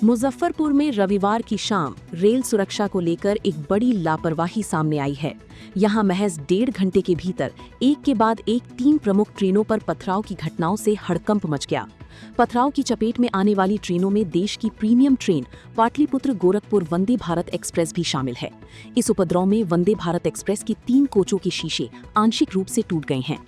मुजफ्फरपुर में रविवार की शाम रेल सुरक्षा को लेकर एक बड़ी लापरवाही सामने आई है। यहां महज 1.5 घंटे के भीतर एक के बाद एक 3 प्रमुख ट्रेनों पर पथराव की घटनाओं से हड़कंप मच गया। पथराव की चपेट में आने वाली ट्रेनों में देश की premium train Pataliputra Gorakhpur Vande Bharat express भी शामिल है। इस उपद्रव में वंदे भारत एक्सप्रेस के 3 कोचों के शीशे आंशिक रूप से टूट गए हैं।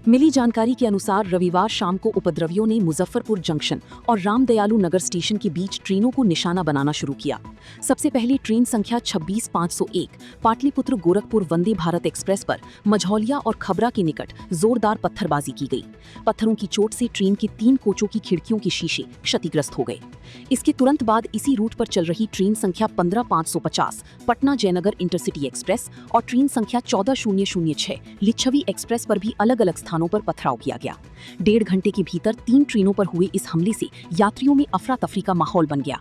मिली जानकारी के अनुसार रविवार शाम को उपद्रवियों ने मुजफ्फरपुर जंक्शन और रामदयालु नगर स्टेशन के बीच ट्रेनों को निशाना बनाना शुरू किया। सबसे पहले ट्रेन संख्या 26,501 पाटलिपुत्र गोरखपुर वंदे भारत एक्सप्रेस पर मझौलिया और खबरा के निकट जोरदार पत्थरबाजी की गई। पत्थरों की चोट से ट्रेन के 3 कोचों की खिड़कियों के शीशे क्षतिग्रस्त हो गए। इसके तुरंत बाद इसी रूट पर चल रही ट्रेन संख्या 15,550 पटना जयनगर इंटरसिटी एक्सप्रेस और ट्रेन संख्या 14,006 लिच्छवी एक्सप्रेस पर भी अलग अलग स्थानों पर पथराव किया गया। 1.5 घंटे के भीतर 3 ट्रेनों पर हुए इस हमले से यात्रियों में अफरा तफरी का माहौल बन गया।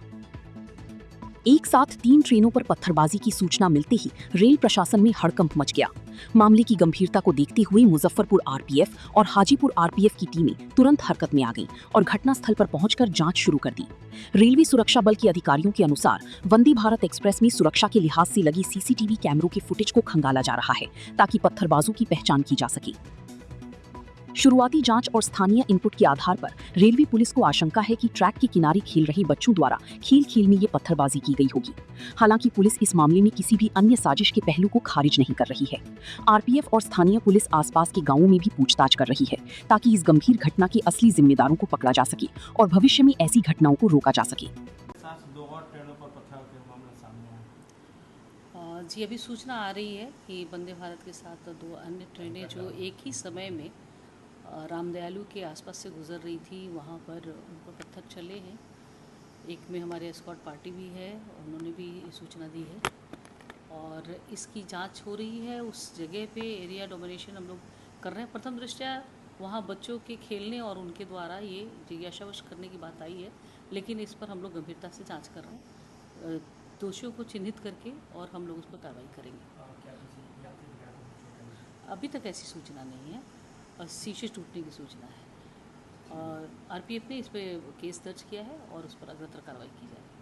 एक साथ 3 ट्रेनों पर पत्थरबाजी की सूचना मिलते ही रेल प्रशासन में हड़कंप मच गया। मामले की गंभीरता को देखते हुए मुजफ्फरपुर आरपीएफ और हाजीपुर आरपीएफ की टीमें तुरंत हरकत में आ गईं और घटनास्थल पर पहुंचकर जांच शुरू कर दी। रेलवे सुरक्षा बल के अधिकारियों के अनुसार वंदे भारत एक्सप्रेस में सुरक्षा के लिहाज से लगी सीसीटीवी कैमरों के फुटेज को खंगाला जा रहा है ताकि पत्थरबाजों की पहचान की जा सके। शुरुआती जांच और स्थानीय इनपुट के आधार पर रेलवे पुलिस को आशंका है कि ट्रैक के किनारे खेल रहे बच्चों द्वारा खेल में ये पत्थरबाजी की गई होगी। हालांकि पुलिस इस मामले में किसी भी अन्य साजिश के पहलू को खारिज नहीं कर रही है। आरपीएफ और स्थानीय पुलिस आसपास के गांवों में भी पूछताछ कर रही है ताकि इस गंभीर घटना के असली जिम्मेदारों को पकड़ा जा सके और भविष्य में ऐसी घटनाओं को रोका जा सके। जी, अभी सूचना आ रही है कि वंदे भारत के साथ 2 अन्य ट्रेनें जो एक ही समय में रामदयालु के आसपास से गुजर रही थी, वहाँ पर उन पर पत्थर चले हैं। एक में हमारे एस्कॉर्ट पार्टी भी है, उन्होंने भी सूचना दी है और इसकी जांच हो रही है। उस जगह पे एरिया डोमिनेशन हम लोग कर रहे हैं। प्रथम दृष्टया वहाँ बच्चों के खेलने और उनके द्वारा ये जिज्ञासावश करने की बात आई है, लेकिन इस पर हम लोग गंभीरता से जाँच कर रहे हैं। दोषियों को चिन्हित करके और हम लोग उस पर कार्रवाई करेंगे। अभी तक ऐसी सूचना नहीं है और शीशे टूटने की सूचना है और आरपीएफ ने इस पर केस दर्ज किया है और उस पर अग्रतर कार्रवाई की जाएगी।